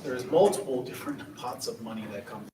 there's multiple different pots of money that come.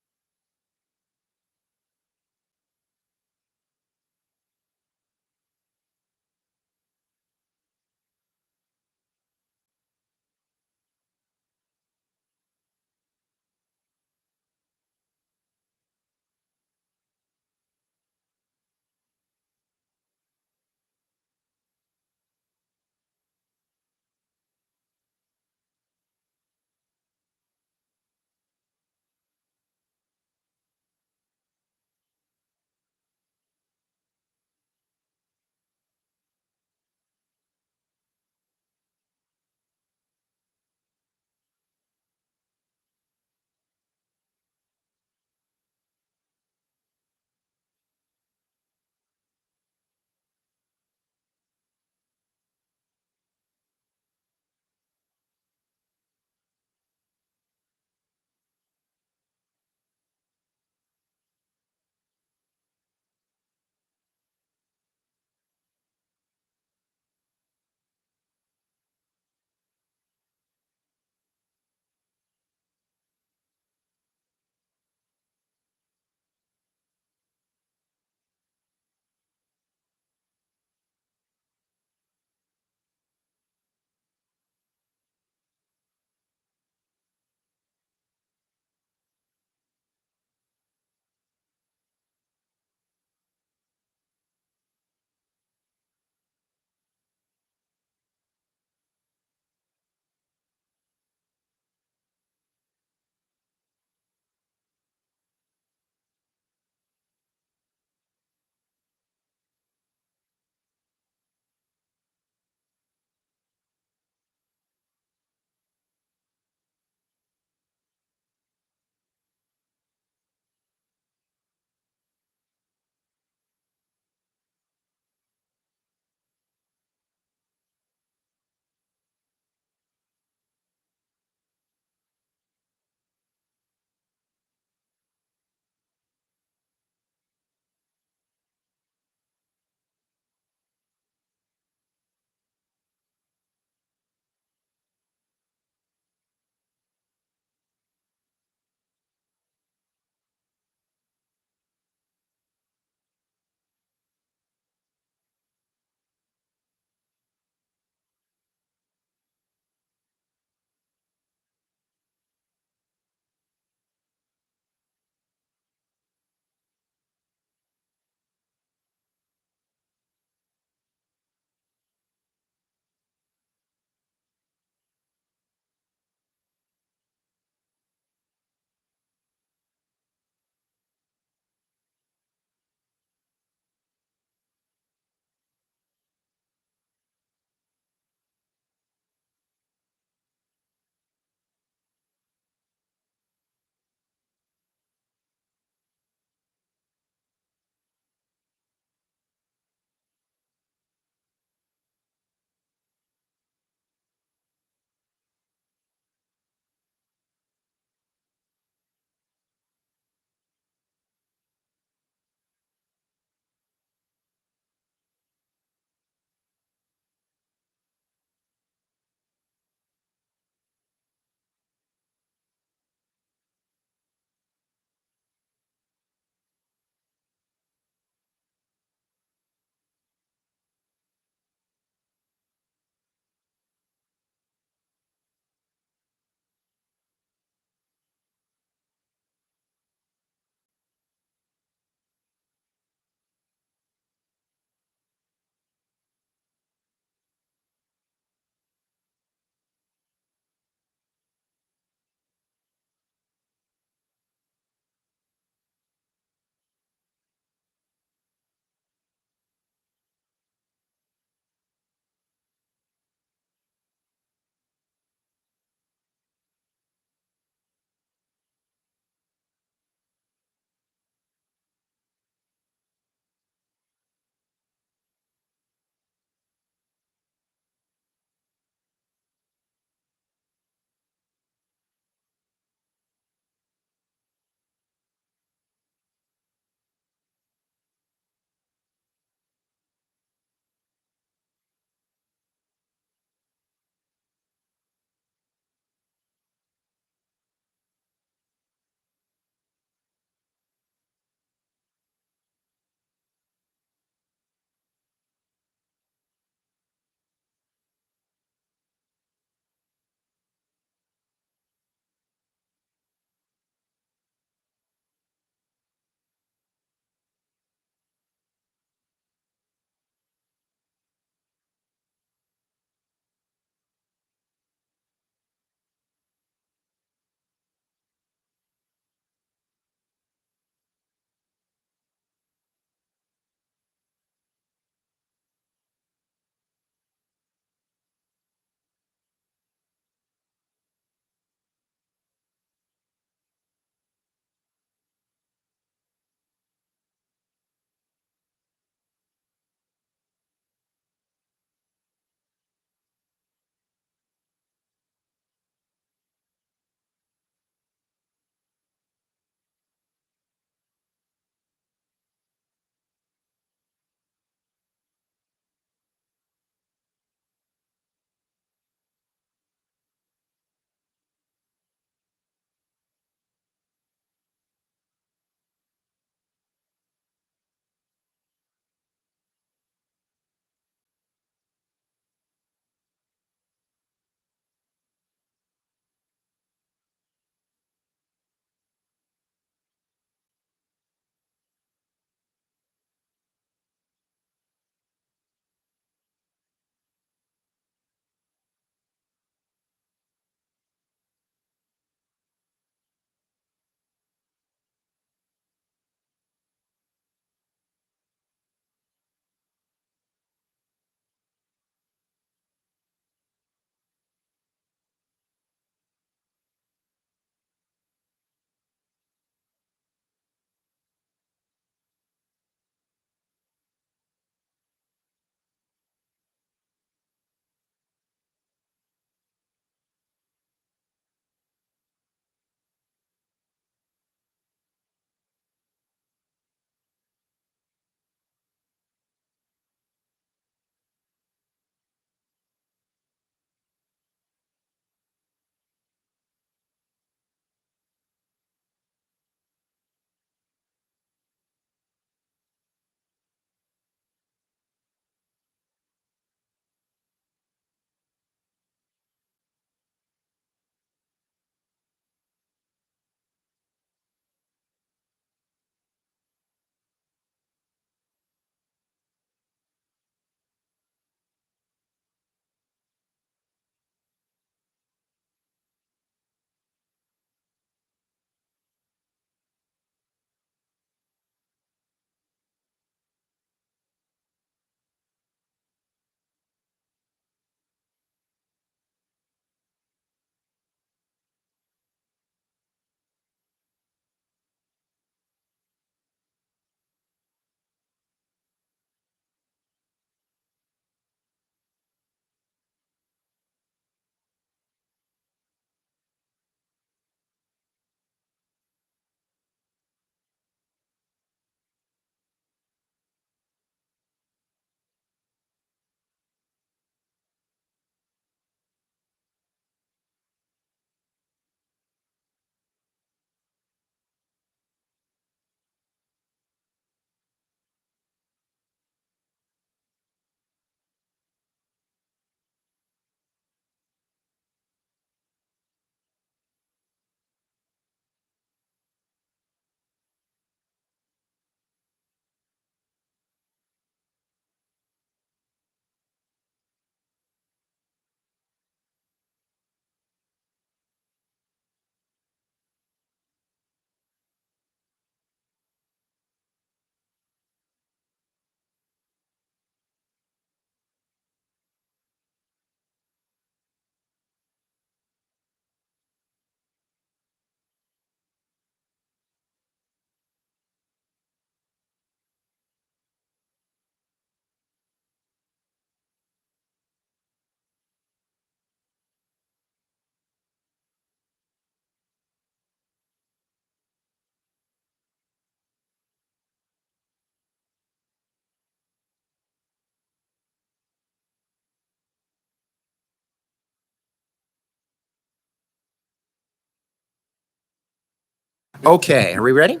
Okay, are we ready?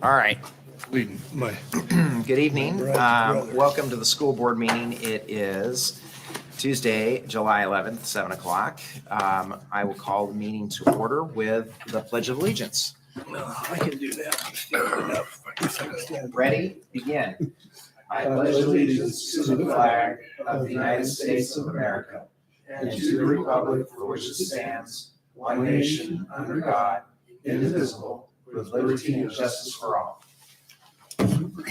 All right. Leading my Good evening. brother. Welcome to the school board meeting. It is Tuesday, July 11th, 7 o'clock. I will call the meeting to order with the Pledge of Allegiance. I can do that. I'm standing enough. I guess I can stand. Ready? Begin. I pledge allegiance to the flag of the United States of America and to the republic for which it stands, one nation, under God, indivisible, with liberty and justice for all. Super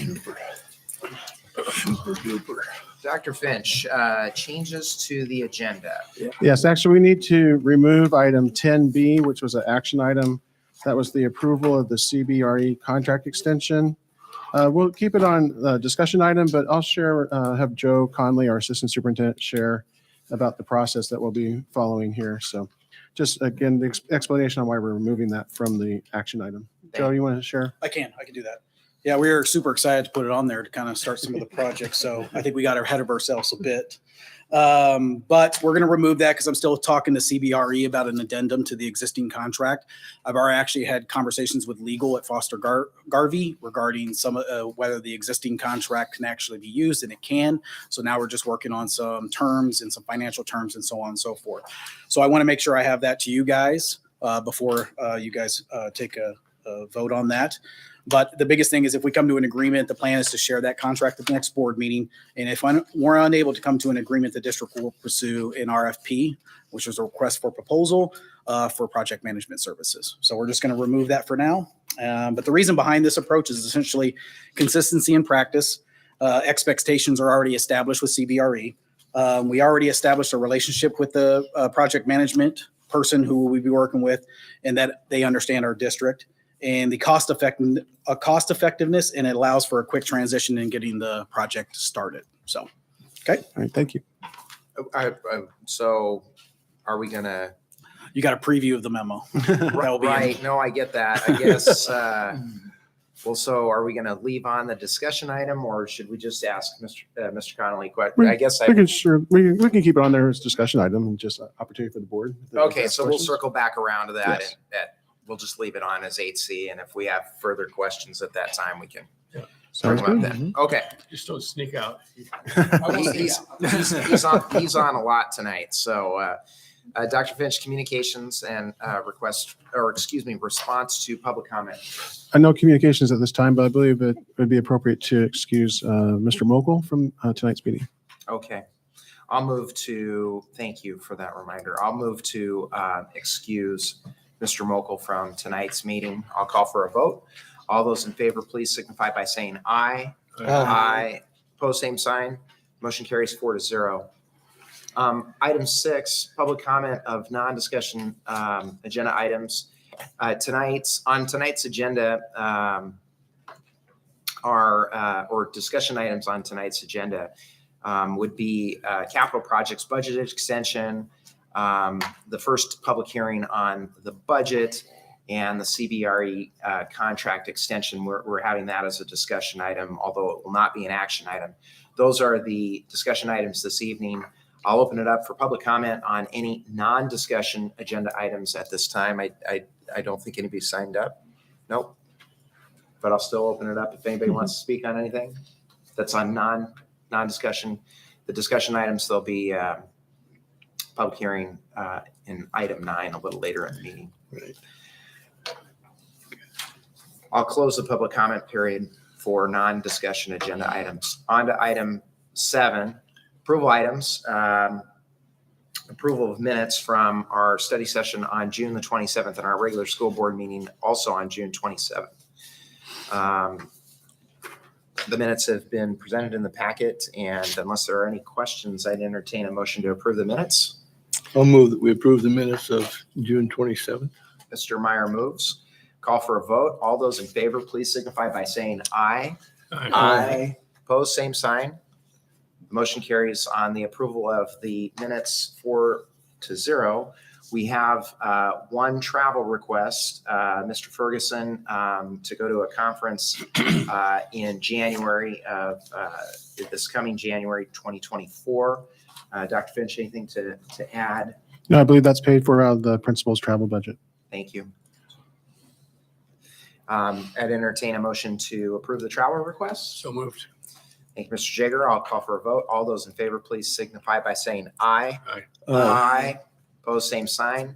duper. Dr. Finch, changes to the agenda. Yes, actually, we need to remove item 10B, which was an action item. That was the approval of the CBRE contract extension. We'll keep it on the discussion item, but I'll have Joe Conley, our assistant superintendent, share about the process that we'll be following here. So just again, the explanation on why we're removing that from the action item. Joe, you want to share? I can do that. Yeah, we are super excited to put it on there to kind of start some of the projects. So I think we got ahead of ourselves a bit. But we're going to remove that because I'm still talking to CBRE about an addendum to the existing contract. I've already actually had conversations with legal at Foster Garvey regarding some whether the existing contract can actually be used, and it can. So now we're just working on some terms and some financial terms and so on and so forth. So I want to make sure I have that to you guys before you guys take a vote on that. But the biggest thing is if we come to an agreement, the plan is to share that contract at the next board meeting. And if we're unable to come to an agreement, the district will pursue an RFP, which is a request for proposal for project management services. So we're just going to remove that for now. But the reason behind this approach is essentially consistency in practice. Expectations are already established with CBRE. We already established a relationship with the project management person who we'll be working with, and that they understand our district. And the cost effectiveness, and it allows for a quick transition in getting the project started. So, okay. All right, thank you. So are we going to? You got a preview of the memo. Right. No, I get that. I guess. Well, so are we going to leave on the discussion item, or should we just ask Mr. Connolly? I guess we can keep it on there as discussion item and just opportunity for the board. Okay, so we'll circle back around to that. Yes. We'll just leave it on as 8C, and if we have further questions at that time, we can talk about that. Okay. Just don't sneak out. He's on a lot tonight. So, Dr. Finch, communications and response to public comment. No communications at this time, but I believe it would be appropriate to excuse Mr. Mokel from tonight's meeting. Okay. Thank you for that reminder. I'll move to excuse Mr. Mokel from tonight's meeting. I'll call for a vote. All those in favor, please signify by saying aye. Aye. Opposed, same sign. Motion carries 4-0. Item 6, public comment of non-discussion agenda items. Tonight's agenda or discussion items on tonight's agenda would be capital projects budget extension, the first public hearing on the budget, and the CBRE contract extension. We're having that as a discussion item, although it will not be an action item. Those are the discussion items this evening. I'll open it up for public comment on any non-discussion agenda items at this time. I don't think anybody signed up. Nope. But I'll still open it up if anybody wants to speak on anything that's on non-discussion. The discussion items, there'll be public hearing in item 9 a little later in the meeting. Right. I'll close the public comment period for non-discussion agenda items. On to item 7, approval items. Approval of minutes from our study session on June the 27th and our regular school board meeting also on June 27th. The minutes have been presented in the packet, and unless there are any questions, I'd entertain a motion to approve the minutes. I'll move that we approve the minutes of June 27th. Mr. Meyer moves. Call for a vote. All those in favor, please signify by saying aye. Aye. Opposed, same sign. Motion carries on the approval of the minutes 4-0. We have one travel request, Mr. Ferguson, to go to a conference in January of this coming January 2024. Dr. Finch, anything to add? No, I believe that's paid for out of the principal's travel budget. Thank you. I'd entertain a motion to approve the travel request. So moved. Thank you, Mr. Jager. I'll call for a vote. All those in favor, please signify by saying aye. Aye. Aye. Opposed, same sign.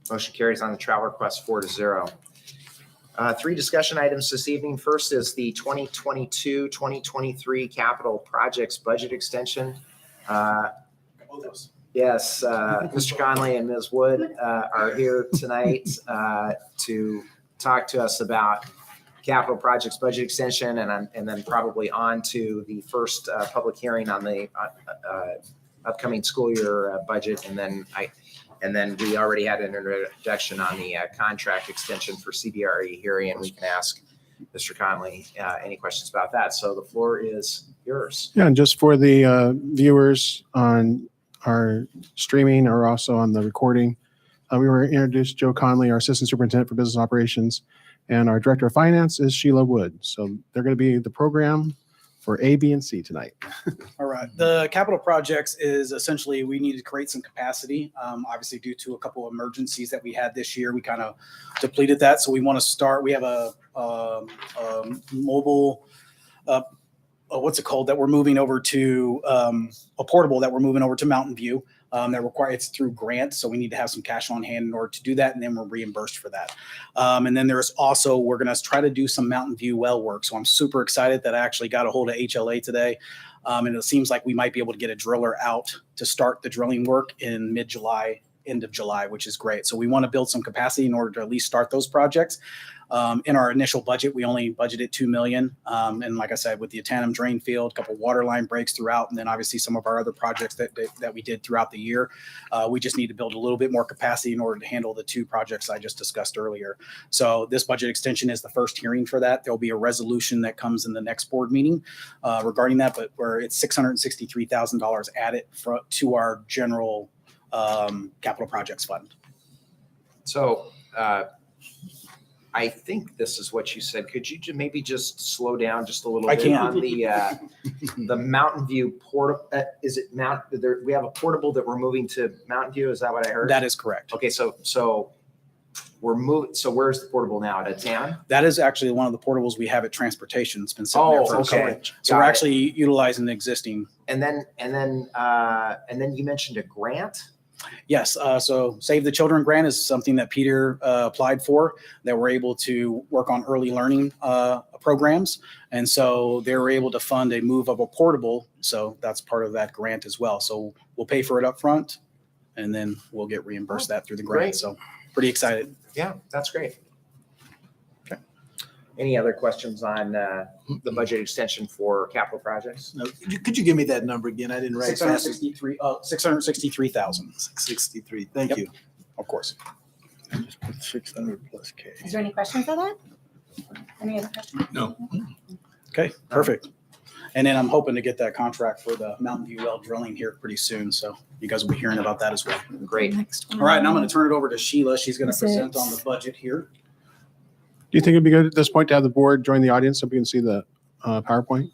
Motion carries on the travel request 4-0. 3 discussion items this evening. First is the 2022-2023 capital projects budget extension. Yes, Mr. Conley and Ms. Wood are here tonight to talk to us about capital projects budget extension, and then probably on to the first public hearing on the upcoming school year budget, and then we already had an introduction on the contract extension for CBRE hearing, and we can ask Mr. Conley any questions about that. So the floor is yours. Yeah, and just for the viewers on our streaming or also on the recording, we were introduced Joe Conley, our Assistant Superintendent for Business Operations, and our Director of Finance is Sheila Wood. So they're going to be the program for A, B, and C tonight. All right. The capital projects is essentially we need to create some capacity. Obviously, due to a couple of emergencies that we had this year, we kind of depleted that. So we want to start. We have a mobile, what's it called, that we're moving over to a portable that we're moving over to Mountain View. It's through grants, so we need to have some cash on hand in order to do that, and then we're reimbursed for that. And then there's also, we're going to try to do some Mountain View well work. So I'm super excited that I actually got a hold of HLA today, and it seems like we might be able to get a driller out to start the drilling work in mid-July, end of July, which is great. So we want to build some capacity in order to at least start those projects. In our initial budget, we only budgeted $2 million. And like I said, with the tandem drain field, a couple water line breaks throughout, and then obviously some of our other projects that we did throughout the year, we just need to build a little bit more capacity in order to handle the 2 projects I just discussed earlier. So this budget extension is the first hearing for that. There'll be a resolution that comes in the next board meeting regarding that, but where it's $663,000 added to our general capital projects fund. So I think this is what you said. Could you maybe just slow down just a little I bit can. on the Mountain View portable? Is it we have a portable that we're moving to Mountain View? Is that what I heard? That is correct. Okay, so we're moving. So where's the portable now? At Town? That is actually one of the portables we have at transportation. It's been sitting there for a couple. Okay. So we're actually utilizing the existing. And then you mentioned a grant. Yes. So Save the Children grant is something that Peter applied for, that we're able to work on early learning programs. And so they were able to fund a move of a portable. So that's part of that grant as well. So we'll pay for it up front, and then we'll get reimbursed that through the grant. Great. So pretty excited. Yeah, that's great. Okay. Any other questions on the budget extension for capital projects? No, could you give me that number again? I didn't write fast. 663,000. 663. Thank Yep. you. Of course. I just put 600 plus K. Is there any questions on that? Any other questions? No. Okay, perfect. And then I'm hoping to get that contract for the Mountain View well drilling here pretty soon. So you guys will be hearing about that as well. Great. Next one. All right, now I'm going to turn it over to Sheila. She's going to Is present it- on the budget here. Do you think it'd be good at this point to have the board join the audience so we can see the PowerPoint?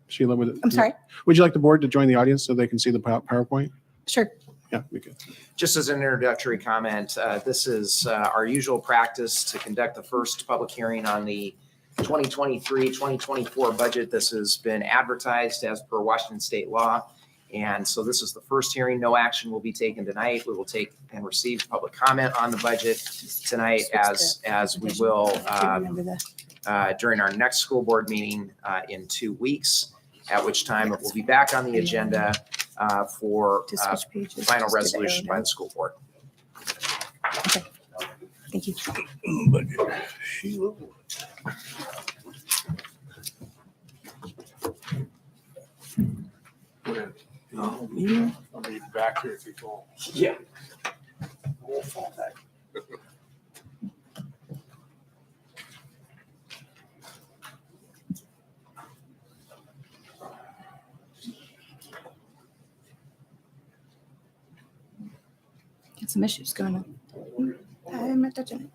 Sheila, I'm sorry. would you like the board to join the audience so they can see the PowerPoint? Sure. Yeah, we could. Just as an introductory comment, this is our usual practice to conduct the first public hearing on the 2023-2024 budget. This has been advertised as per Washington state law. And so this is the first hearing. No action will be taken tonight. We will take and receive public comment on the budget tonight, as we will during our next school board meeting in 2 weeks, at which time it will be back on the agenda for final resolution by the school board. Thank you. I'll be back here if you fall. Yeah. We'll fall back. Got some issues going on. I'm not touching it.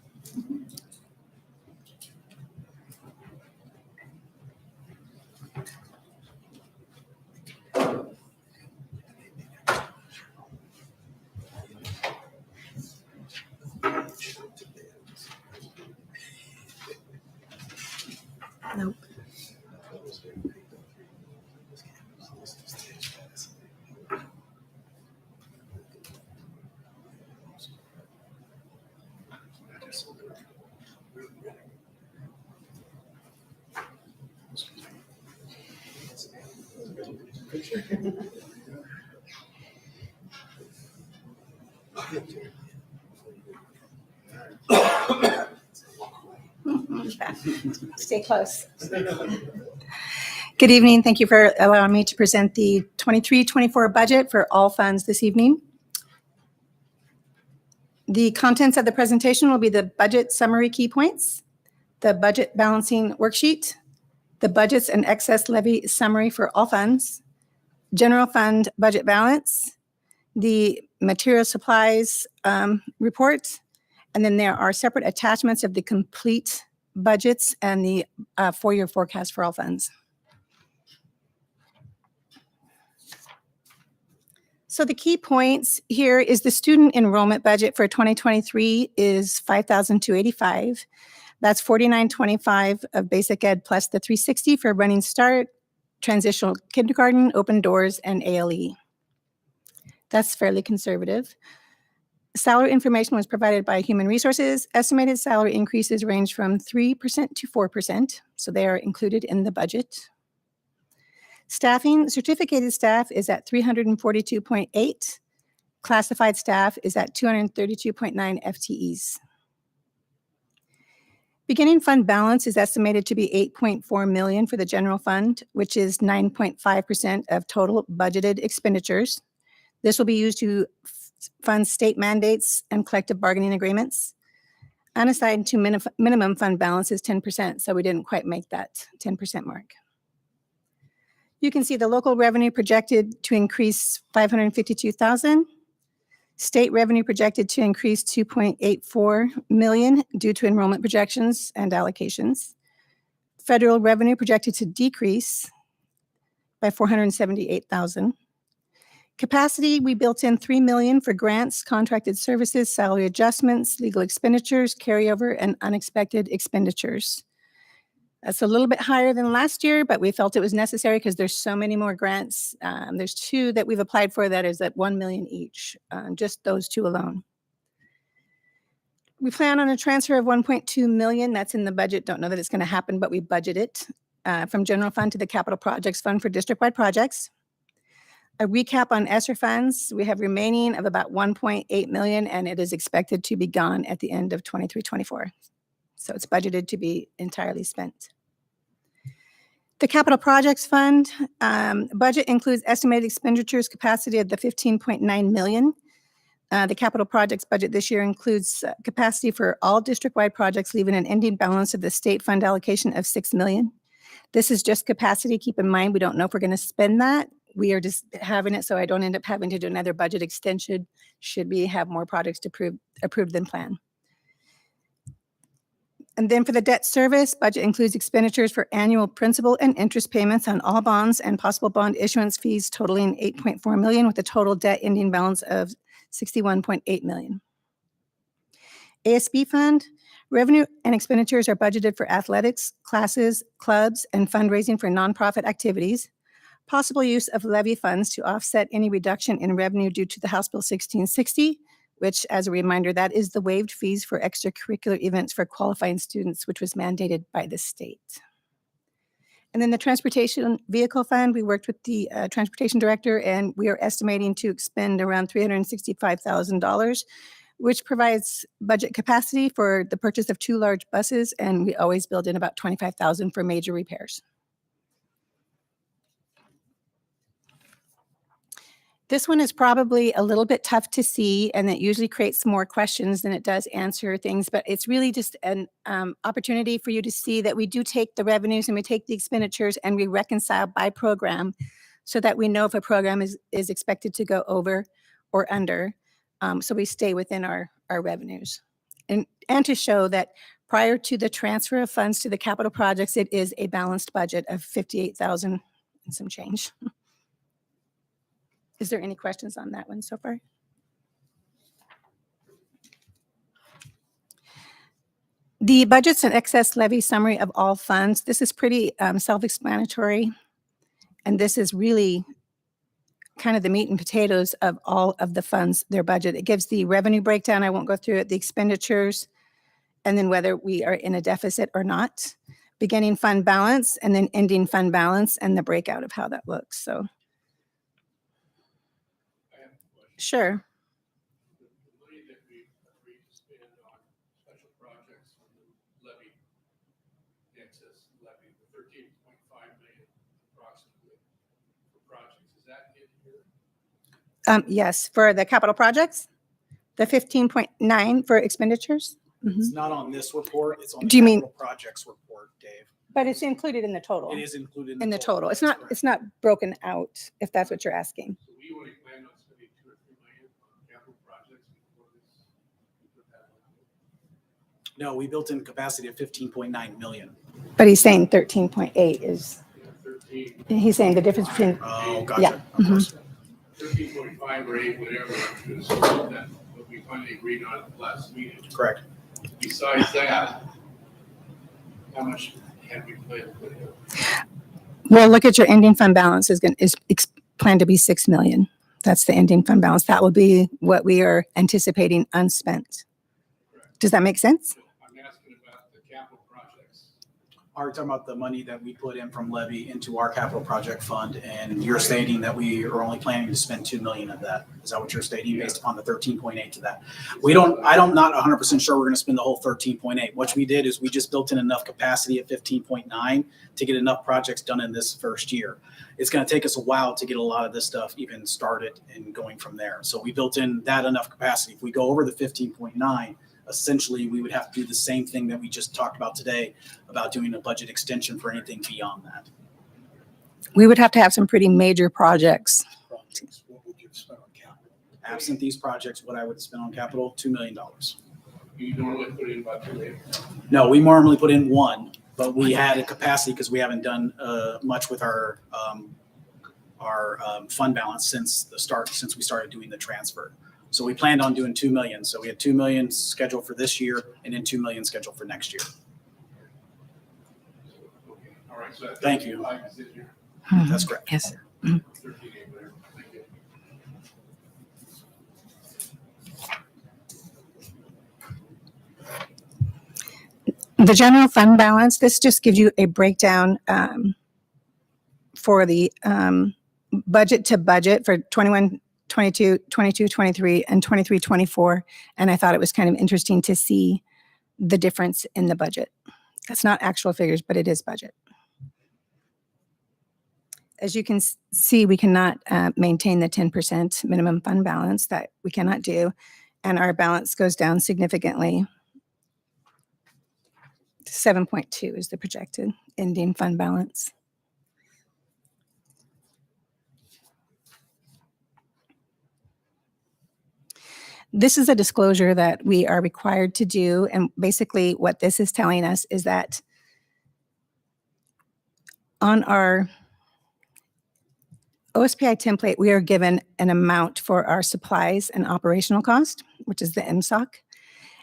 Stay close. Good evening. Thank you for allowing me to present the 23-24 budget for all funds this evening. The contents of the presentation will be the budget summary key points, the budget balancing worksheet, the budgets and excess levy summary for all funds, general fund budget balance, the material supplies report, and then there are separate attachments of the complete budgets and the four-year forecast for all funds. So the key points here is the student enrollment budget for 2023 is $5,285. That's $49.25 of basic ed plus the $360 for running start, transitional kindergarten, open doors, and ALE. That's fairly conservative. Salary information was provided by Human Resources. Estimated salary increases range from 3% to 4%, so they are included in the budget. Staffing, certificated staff is at 342.8. Classified staff is at 232.9 FTEs. Beginning fund balance is estimated to be $8.4 million for the general fund, which is 9.5% of total budgeted expenditures. This will be used to fund state mandates and collective bargaining agreements. Unassigned to minimum fund balance is 10%, so we didn't quite make that 10% mark. You can see the local revenue projected to increase $552,000. State revenue projected to increase $2.84 million due to enrollment projections and allocations. Federal revenue projected to decrease by $478,000. Capacity, we built in $3 million for grants, contracted services, salary adjustments, legal expenditures, carryover, and unexpected expenditures. That's a little bit higher than last year, but we felt it was necessary because there's so many more grants. There's 2 that we've applied for that is at $1 million each, just those 2 alone. We plan on a transfer of $1.2 million. That's in the budget. Don't know that it's going to happen, but we budget it from general fund to the capital projects fund for district-wide projects. A recap on ESSER funds. We have remaining of about $1.8 million, and it is expected to be gone at the end of 23-24. So it's budgeted to be entirely spent. The capital projects fund budget includes estimated expenditures capacity of the $15.9 million. The capital projects budget this year includes capacity for all district-wide projects, leaving an ending balance of the state fund allocation of $6 million. This is just capacity. Keep in mind, we don't know if we're going to spend that. We are just having it so I don't end up having to do another budget extension should we have more projects approved than planned. And then for the debt service, budget includes expenditures for annual principal and interest payments on all bonds and possible bond issuance fees totaling $8.4 million with a total debt ending balance of $61.8 million. ASB fund, revenue and expenditures are budgeted for athletics, classes, clubs, and fundraising for nonprofit activities. Possible use of levy funds to offset any reduction in revenue due to the House Bill 1660, which, as a reminder, that is the waived fees for extracurricular events for qualifying students, which was mandated by the state. And then the transportation vehicle fund, we worked with the transportation director, and we are estimating to expend around $365,000, which provides budget capacity for the purchase of 2 large buses, and we always build in about $25,000 for major repairs. This one is probably a little bit tough to see, and it usually creates more questions than it does answer things, but it's really just an opportunity for you to see that we do take the revenues and we take the expenditures and we reconcile by program so that we know if a program is expected to go over or under, so we stay within our revenues. And to show that prior to the transfer of funds to the capital projects, it is a balanced budget of $58,000 and some change. Is there any questions on that one so far? The budgets and excess levy summary of all funds. This is pretty self-explanatory. And this is really kind of the meat and potatoes of all of the funds, their budget. It gives the revenue breakdown. I won't go through it, the expenditures, and then whether we are in a deficit or not. Beginning fund balance and then ending fund balance and the breakout of how that looks. So Sure. The money that we agreed to spend on special projects from the levy, the excess levy, the 13.5 million approximately for projects, is that in here? Yes, for the capital projects, the 15.9 for expenditures. It's not on this report, it's on the Do you mean- capital projects report, Dave. But it's included in the total. It is included In the total. It's that's not, correct. it's not broken out, if that's what you're asking. So we only planned on spending 2 or 3 million on capital projects before this. We put that on. No, we built in capacity of 15.9 million. But he's saying 13.8 is, 13, he's saying the difference between, Oh, Yeah. gotcha. Of course. 13.5 or 8, whatever, is that what we finally agreed on at the last meeting. Correct. Besides that, how much have we planned to put in? well, look at your ending fund balance is planned to be 6 million. That's the ending fund balance. That will be what we are anticipating unspent. Does that make sense? I'm asking about the capital projects. Are you talking about the money that we put in from levy into our capital project fund? And you're stating that we are only planning to spend 2 million of that. Is that what you're stating based upon the 13.8 to that? I'm not 100% sure we're going to spend the whole 13.8. What we did is we just built in enough capacity at 15.9 to get enough projects done in this first year. It's going to take us a while to get a lot of this stuff even started and going from there. So we built in that enough capacity. If we go over the 15.9, essentially we would have to do the same thing that we just talked about today about doing a budget extension for anything beyond that. We would have to have some pretty major projects. Projects, what would you spend on capital? Absent these projects, what I would spend on capital, $2 million. You normally put in about 2 million. No, we normally put in one, but we had a capacity because we haven't done much with our fund balance since we started doing the transfer. So we planned on doing 2 million. So we had 2 million scheduled for this year and then 2 million scheduled for next year. Okay, all right, so that Thank you. 13.5 is in here, That's correct. Yes. 13.8, whatever. Thank you. The general fund balance, this just gives you a breakdown for the budget to budget for 21, 22, 22, 23, and 23, 24. And I thought it was kind of interesting to see the difference in the budget. It's not actual figures, but it is budget. As you can see, we cannot maintain the 10% minimum fund balance. That we cannot do. And our balance goes down significantly. 7.2 is the projected ending fund balance. This is a disclosure that we are required to do. And basically what this is telling us is that on our OSPI template, we are given an amount for our supplies and operational cost, which is the MSOC.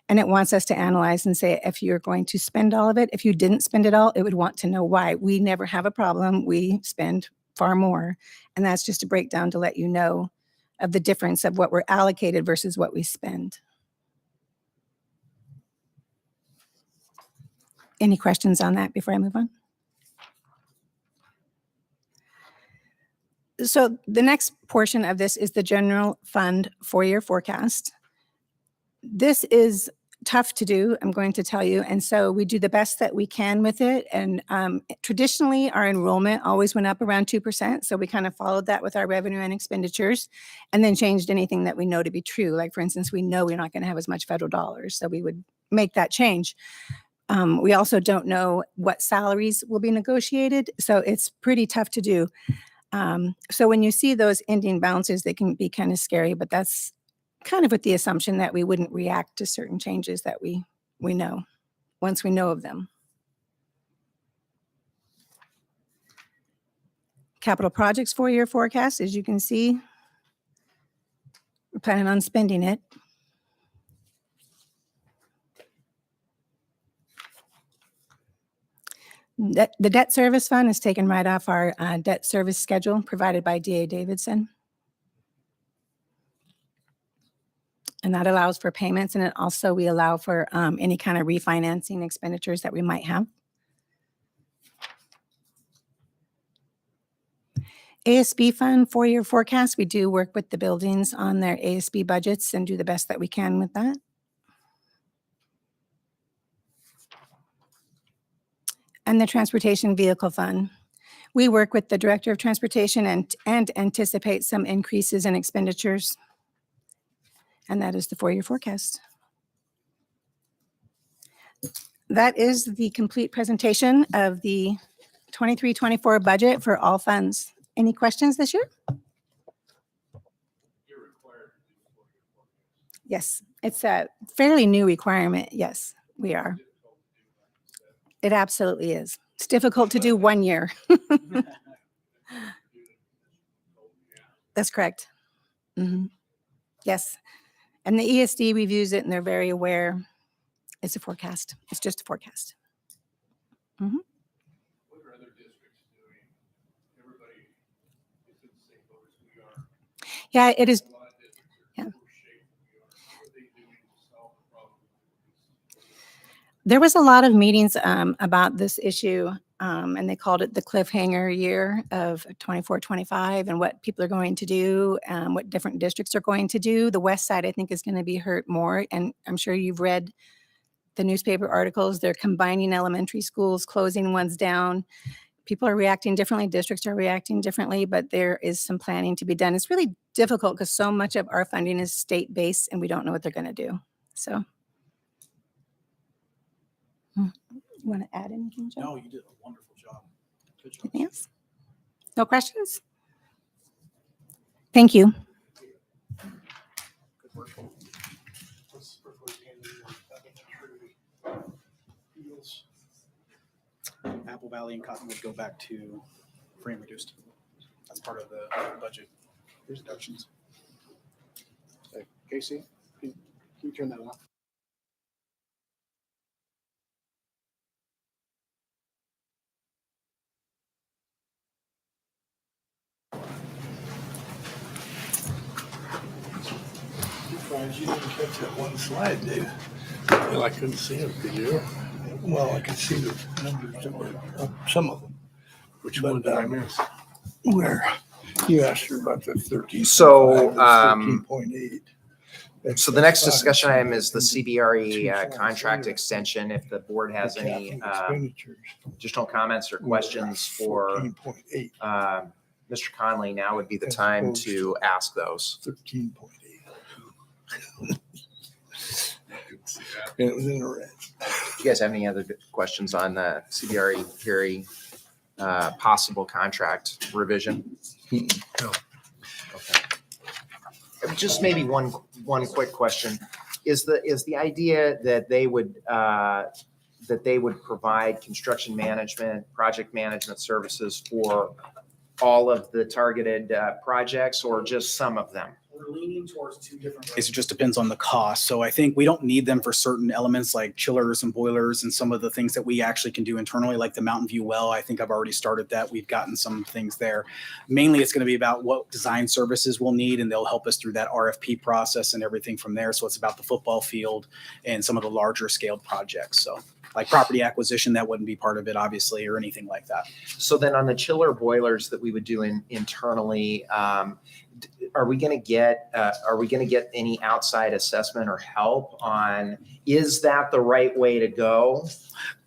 And it wants us to analyze and say, if you're going to spend all of it, if you didn't spend it all, it would want to know why. We never have a problem. We spend far more. And that's just a breakdown to let you know of the difference of what we're allocated versus what we spend. Any questions on that before I move on? So the next portion of this is the general fund four-year forecast. This is tough to do, I'm going to tell you. And so we do the best that we can with it. And traditionally, our enrollment always went up around 2%. So we kind of followed that with our revenue and expenditures and then changed anything that we know to be true. Like, for instance, we know we're not going to have as much federal dollars. So we would make that change. We also don't know what salaries will be negotiated. So it's pretty tough to do. So when you see those ending balances, they can be kind of scary, but that's kind of with the assumption that we wouldn't react to certain changes that we know once we know of them. Capital projects four-year forecast, as you can see, we're planning on spending it. The debt service fund is taken right off our debt service schedule provided by DA Davidson. And that allows for payments, and it also we allow for any kind of refinancing expenditures that we might have. ASB fund 4-year forecast, we do work with the buildings on their ASB budgets and do the best that we can with that. And the transportation vehicle fund. We work with the director of transportation and anticipate some increases in expenditures. And that is the 4-year forecast. That is the complete presentation of the 23-24 budget for all funds. Any questions this year? You're required to do 4-year forecast. Yes, it's a fairly new requirement. Yes, we are. Difficult to do, like you said. It absolutely is. It's difficult to do 1 year. That's correct. Mhm. Yes. And the ESD reviews it and they're very aware. It's a forecast. It's just a forecast. What are other districts doing? Everybody is in the same boat as we are. Yeah, it is. A lot of districts Yeah. are in worse shape than we are. What are they doing to solve the problem? There was a lot of meetings about this issue, and they called it the cliffhanger year of 24-25 and what people are going to do, what different districts are going to do. The west side, I think, is going to be hurt more. And I'm sure you've read the newspaper articles. They're combining elementary schools, closing ones down. People are reacting differently. Districts are reacting differently, but there is some planning to be done. It's really difficult because so much of our funding is state-based and we don't know what they're going to do. So. You want to add anything, Joe? No, you did a wonderful job. Good job. Anything else? No questions? Thank you. Good work. Apple Valley and Cottonwood go back to frame reduced. That's part of the budget reductions. Casey, can you turn that off? Surprised you didn't catch that one slide, Dave. Well, I couldn't see it, could you? Well, I could see the numbers that were up, some of them. Which one did I miss? Where? You asked her about the 13. So, 13.8. So the next discussion item is the CBRE contract extension. If the board has any Expenditures. additional comments or questions for 14.8. Mr. Conley, now would be the time to ask those. 13.8. And it was in the red. Do you guys have any other questions on the CBRE Carey possible contract revision? No. Okay. Just maybe one quick question. Is the idea that they would provide construction management, project management services for all of the targeted projects or just some of them? We're leaning towards two different ways. It just depends on the cost. So I think we don't need them for certain elements like chillers and boilers and some of the things that we actually can do internally, like the Mountain View well. I think I've already started that. We've gotten some things there. Mainly it's going to be about what design services we'll need, and they'll help us through that RFP process and everything from there. So it's about the football field and some of the larger scaled projects. So like property acquisition, that wouldn't be part of it, obviously, or anything like that. So then on the chiller boilers that we would do internally, are we going to get any outside assessment or help on, is that the right way to go?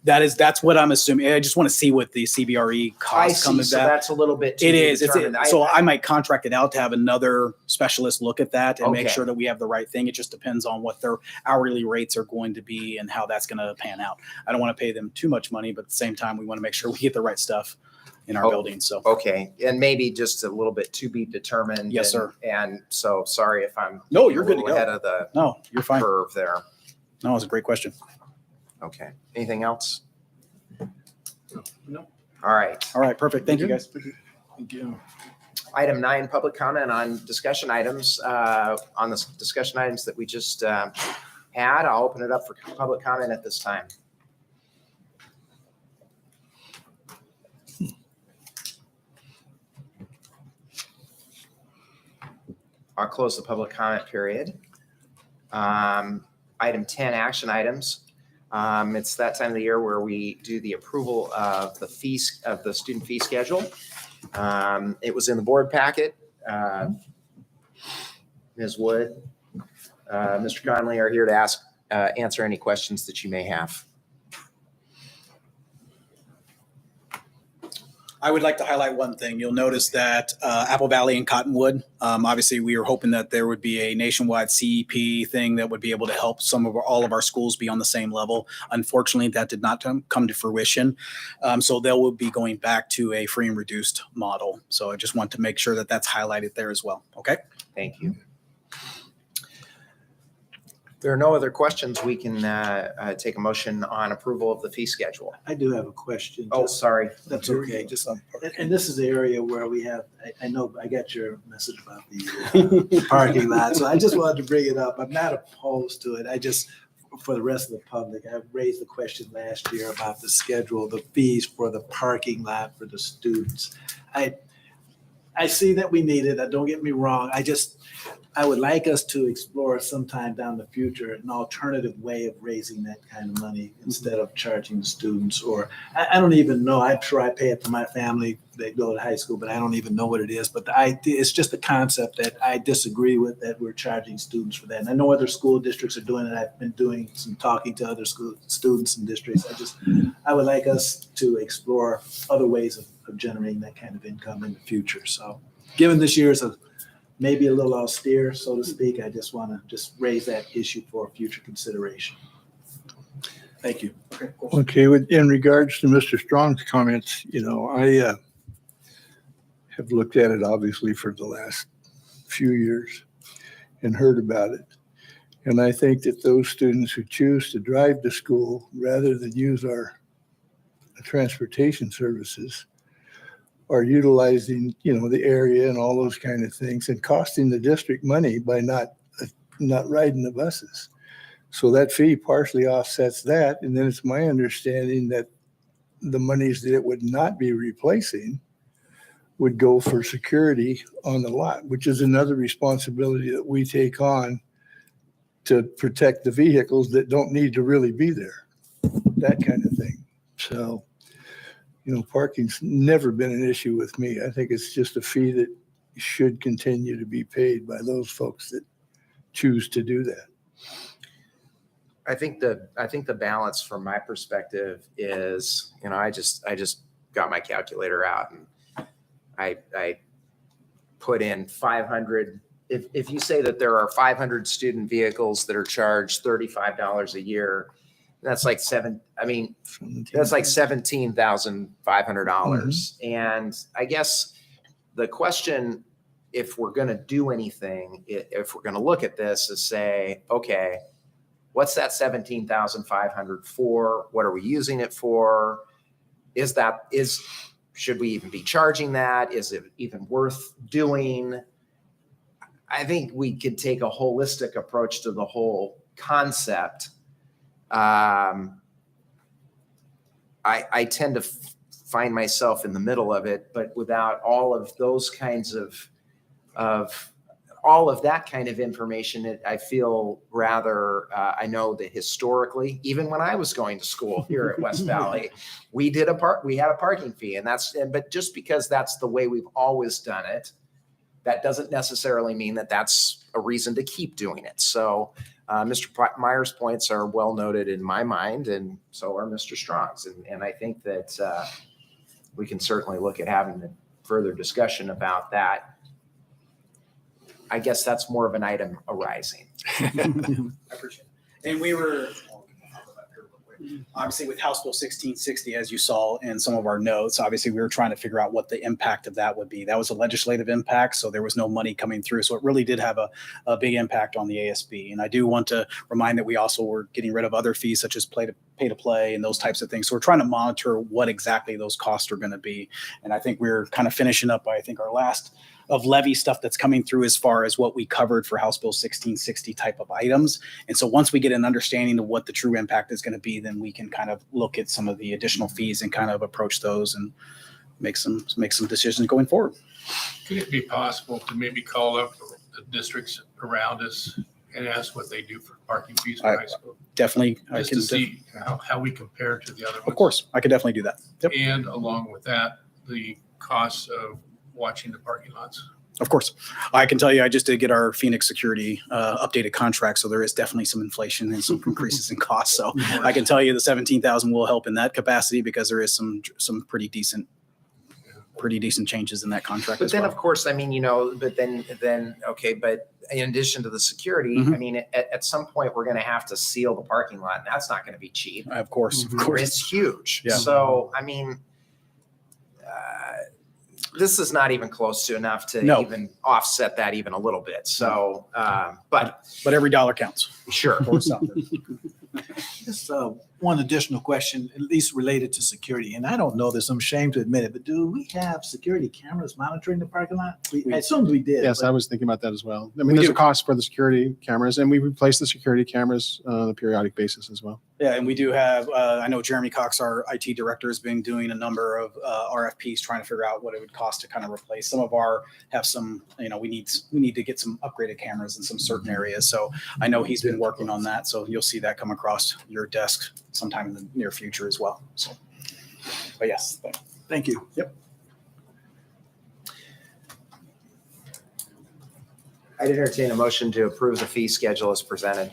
That's what I'm assuming. I just want to see what the CBRE I costs come see. of So that. that's a little bit too It is. determined. So I might contract it out to have another specialist look at that and make Okay. sure that we have the right thing. It just depends on what their hourly rates are going to be and how that's going to pan out. I don't want to pay them too much money, but at the same time, we want to make sure we get the right stuff in our building. So Okay, and maybe just a little bit to be determined. Yes, sir. And so sorry if I'm No, keeping you're a good to little go. ahead of the no, you're fine. curve there. No, it's a great question. Okay, anything else? No. All right. All right, perfect. Thank you, guys. Thank you. Item 9, public comment on discussion items. On the discussion items that we just had, I'll open it up for public comment at this time. I'll close the public comment period. Item 10, action items. It's that time of the year where we do the approval of the fees of the student fee schedule. It was in the board packet. Ms. Wood, Mr. Conley are here to answer any questions that you may have. I would like to highlight one thing. You'll notice that Apple Valley and Cottonwood, obviously we were hoping that there would be a nationwide CEP thing that would be able to help all of our schools be on the same level. Unfortunately, that did not come to fruition. So they will be going back to a free and reduced model. So I just want to make sure that that's highlighted there as well. Okay. Thank you. If there are no other questions, we can take a motion on approval of the fee schedule. I do have a question. Oh, sorry. That's okay. Just, and this is the area where we have, I know, I got your message about the parking lot. So I just wanted to bring it up. I'm not opposed to it. I just, for the rest of the public, I raised the question last year about the schedule, the fees for the parking lot for the students. I see that we need it. Don't get me wrong. I would like us to explore sometime down the future an alternative way of raising that kind of money instead of charging students. Or I don't even know. I'm sure I pay it to my family. They go to high school, but I don't even know what it is. But the idea, it's just a concept that I disagree with, that we're charging students for that. And I know other school districts are doing it. I've been doing some talking to other students and districts. I would like us to explore other ways of generating that kind of income in the future. So given this year's maybe a little austere, so to speak, I just want to raise that issue for future consideration. Thank you. Okay, in regards to Mr. Strong's comments, I have looked at it obviously for the last few years and heard about it. And I think that those students who choose to drive to school rather than use our transportation services are utilizing, the area and all those kind of things and costing the district money by not riding the buses. So that fee partially offsets that. And then it's my understanding that the monies that it would not be replacing would go for security on the lot, which is another responsibility that we take on to protect the vehicles that don't need to really be there, that kind of thing. So, parking's never been an issue with me. I think it's just a fee that should continue to be paid by those folks that choose to do that. I think the balance from my perspective is, I just got my calculator out and I put in 500. If you say that there are 500 student vehicles that are charged $35 a year, that's like $17,500. And I guess the question, if we're going to do anything, if we're going to look at this, is say, okay, what's that $17,500 for? What are we using it for? Should we even be charging that? Is it even worth doing? I think we could take a holistic approach to the whole concept. I tend to find myself in the middle of it, but without all of those kinds of all of that kind of information, I feel rather, I know that historically, even when I was going to school here at West Valley, we had a parking fee, but just because that's the way we've always done it, that doesn't necessarily mean that that's a reason to keep doing it. So Mr. Meyer's points are well noted in my mind, and so are Mr. Strong's. And I think that we can certainly look at having a further discussion about that. I guess that's more of an item arising. I appreciate it. And we were obviously with House Bill 1660, as you saw in some of our notes, obviously we were trying to figure out what the impact of that would be. That was a legislative impact, so there was no money coming through. So it really did have a big impact on the ASB. And I do want to remind that we also were getting rid of other fees such as pay to play and those types of things. So we're trying to monitor what exactly those costs are going to be. And I think we're kind of finishing up, I think, our last of levy stuff that's coming through as far as what we covered for House Bill 1660 type of items. And so once we get an understanding of what the true impact is going to be, then we can kind of look at some of the additional fees and kind of approach those and make some decisions going forward. Could it be possible to maybe call up the districts around us and ask what they do for parking fees for high school? Definitely. Just to see how we compare to the other ones. Of course, I could definitely do that. Yep. And along with that, the costs of watching the parking lots? Of course. I can tell you, I just did get our Phoenix security updated contract, so there is definitely some inflation and some increases in costs. So I can tell you the 17,000 will help in that capacity because there is some pretty decent changes in that contract But as then, well. of course, I mean, but then, okay, but in addition to the security, Mhm. I mean, at some point, we're going to have to seal the parking lot, and that's not going to be cheap. Of course. It's huge. Yeah. So, I mean, this is not even close to enough to No. even offset that even a little bit. So, but But every dollar counts. sure. Of course, out there. Just one additional question, at least related to security, and I don't know this, I'm ashamed to admit it, but do we have security cameras monitoring the parking lot? I assumed we did. Yes, but- I was thinking about that as well. I We mean, there's do. a cost for the security cameras, and we replace the security cameras on a periodic basis as well. Yeah, and we do have, I know Jeremy Cox, our IT director, has been doing a number of RFPs trying to figure out what it would cost to kind of replace. Some of our have some, we need to get some upgraded cameras in some certain areas. So I know he's been working on that. So you'll see that come across your desk sometime in the near future as well. So, but yes. Thank you. Yep. I'd entertain a motion to approve the fee schedule as presented.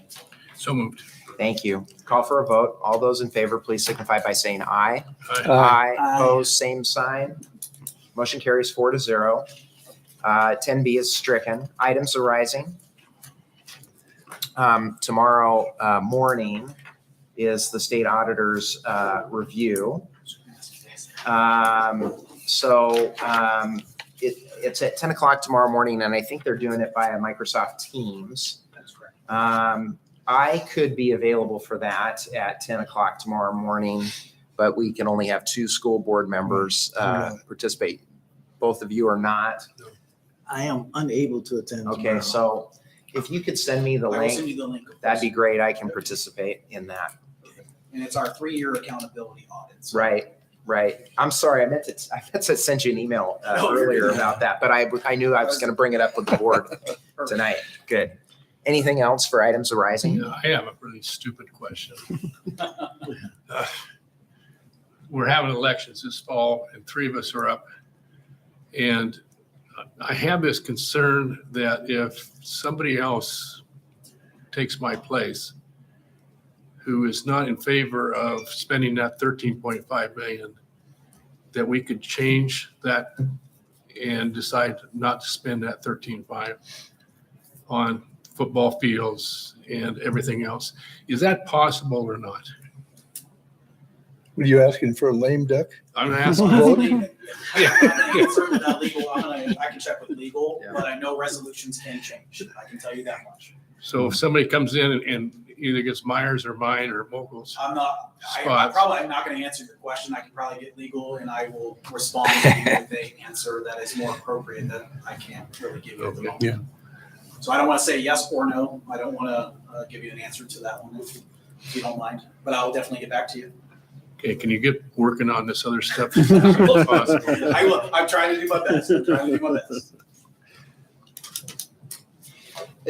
So moved. Thank you. Call for a vote. All those in favor, please signify by saying aye. Aye. Aye. Aye. Opposed, same sign. Motion carries 4-0. 10B is stricken. Items arising. Tomorrow morning is the state auditor's review. It's at 10 o'clock tomorrow morning, and I think they're doing it via Microsoft Teams. That's correct. I could be available for that at 10 o'clock tomorrow morning, but we can only have 2 school board members participate. Both of you are not. I am unable to attend. Okay, tomorrow. so if you could send me the I will send link, you the link. of course. that'd be great. I can participate in that. And it's our 3-year accountability audits. Right. I'm sorry. I meant to send you an email earlier about that, but I knew I was going to bring it up with the board tonight. Good. Anything else for items arising? I have a really stupid question. We're having elections this fall, and 3 of us are up. And I have this concern that if somebody else takes my place, who is not in favor of spending that 13.5 million, that we could change that and decide not to spend that 13.5 on football fields and everything else. Is that possible or not? Were you asking for a lame duck? I'm asking. It's certainly not legal. I can check with legal, Yeah. but I know resolutions can change. I can tell you that much. So if somebody comes in and either gets Myers or mine or Mogel's, I'm not Spots. not going to answer your question. I can probably get legal and I will respond to you with an answer that is more appropriate that I can't really give you at the Okay. moment. Yeah. So I don't want to say yes or no. I don't want to give you an answer to that one if you don't mind, but I'll definitely get back to you. okay, can you get working on this other stuff? as soon as possible? I will. I'm trying to do my best.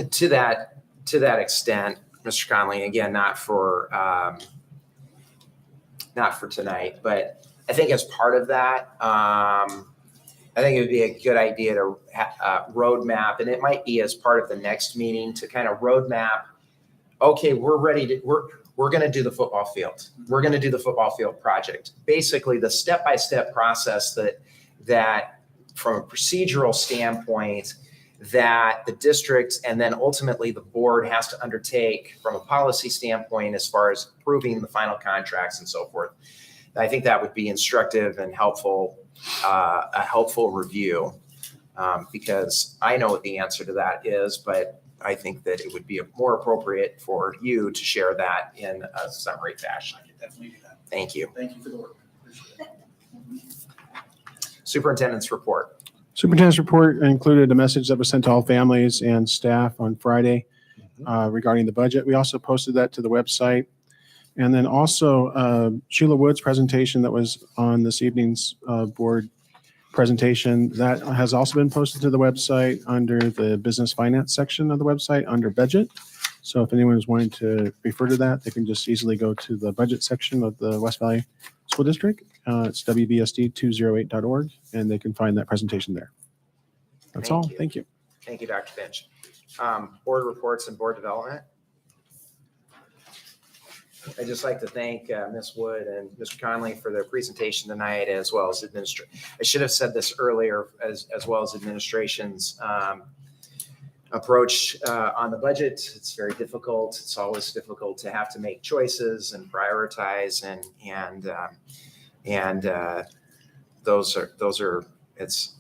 To that extent, Mr. Conley, again, not for tonight, but I think as part of that, I think it would be a good idea to roadmap, and it might be as part of the next meeting to kind of roadmap. Okay, we're going to do the football field. We're going to do the football field project. Basically, the step-by-step process that from a procedural standpoint, that the district and then ultimately the board has to undertake from a policy standpoint as far as approving the final contracts and so forth. I think that would be instructive and helpful, a helpful review, because I know what the answer to that is, but I think that it would be more appropriate for you to share that in a summary fashion. I can definitely do that. Thank you. Thank you for the work. Appreciate it. Superintendent's report. Superintendent's report included a message that was sent to all families and staff on Friday regarding the budget. We also posted that to the website. And then also Sheila Wood's presentation that was on this evening's board presentation, that has also been posted to the website under the business finance section of the website under budget. So if anyone is wanting to refer to that, they can just easily go to the budget section of the West Valley School District. It's WVSD208.org, and they can find that presentation there. That's all. Thank you. Thank you. Thank you, Dr. Finch. Board reports and board development. I'd just like to thank Ms. Wood and Mr. Conley for their presentation tonight, as well as I should have said this earlier, as well as administration's approach on the budget. It's very difficult. It's always difficult to have to make choices and prioritize, and those are it's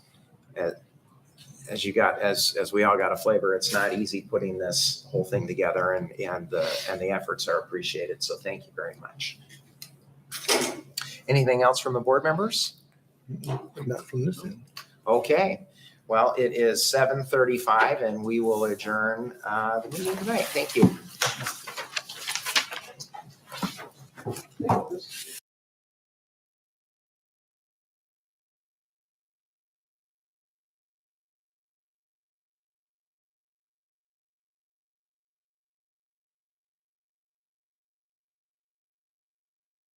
as we all got a flavor. It's not easy putting this whole thing together, and the efforts are appreciated. So thank you very much. Anything else from the board members? Not from this end. Okay. Well, it is 7:35 and we will adjourn the meeting tonight. Thank you.